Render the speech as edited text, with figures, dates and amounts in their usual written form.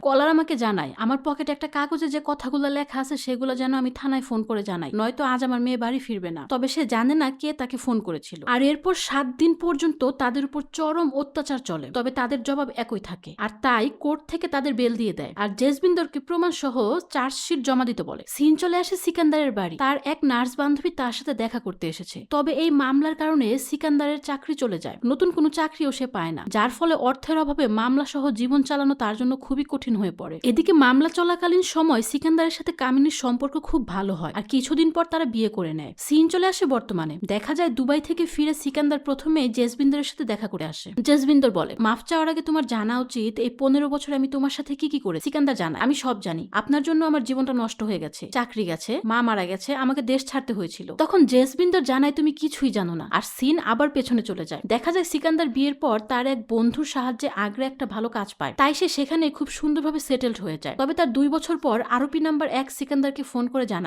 কলার আমাকে জানায় আমার পকেটে একটা কাগজে যে কথাগুলো লেখা আছে সেগুলো যেন আমি থানায় ফোন করে জানাই, নয়তো আজ আমার মেয়ে বাড়ি ফিরবে না। তবে সে জানে না কে তাকে ফোন করেছিল। আর এরপর 7 দিন পর্যন্ত তাদের উপর চরম অত্যাচার চলে, তবে তাদের জবাব একই থাকে। আর তাই কোর্ট থেকে তাদের বেল দিয়ে দেয় আর জেসবিন্দরকে প্রমাণ সহ চার্জশিট জমা দিতে বলে। সিন চলে আসে সিকান্দারের বাড়ি। তার এক নার্স বান্ধবী তার সাথে দেখা করতে এসেছে। তবে এই মামলার কারণে সিকান্দারের চাকরি চলে যায়, নতুন কোনো চাকরিও সে পায় না, যার ফলে অর্থের অভাবে মামলা সহ জীবন চালানো তার জন্য খুবই কঠিন হয়ে পড়ে। এদিকে মামলা চলাকালীন সময় সিকান্দারের সাথে কামিনীর সম্পর্ক খুব ভালো হয় আর কিছুদিন পর তারা বিয়ে করে নেয়। সিন চলে আসে বর্তমানে। দেখা যায় দুবাই থেকে ফিরে সিকান্দার প্রথমে জেসবিন্দরের সাথে দেখা করে আসে। জেসবিন্দর বলে, মাফ চাওয়ার আগে তোমার জানা উচিত এই 15 বছর আমি তোমার সাথে কি কি করে। সিকান্দার জানায়, আমি সব জানি, আপনার জন্য আমার জীবনটা নষ্ট হয়ে গেছে, চাকরি গেছে, মা মারা গেছে, আমাকে দেশ ছাড়তে হয়েছিল। তখন জেসবিন্দর জানায় তুমি কিছুই জানো না। আর সিন আবার পেছনে চলে যায়। দেখা যায় সিকান্দার বিয়ের পর তার এক বন্ধুর সাহায্যে আগ্রা একটা ভালো কাজ পায়, তাই সে সেখানে খুব সুন্দরভাবে সেটেলড হয়ে যায়। তবে তার 2 বছর পর আরোপি নাম্বার 1 সিকান্দারকে ফোন করে জানায়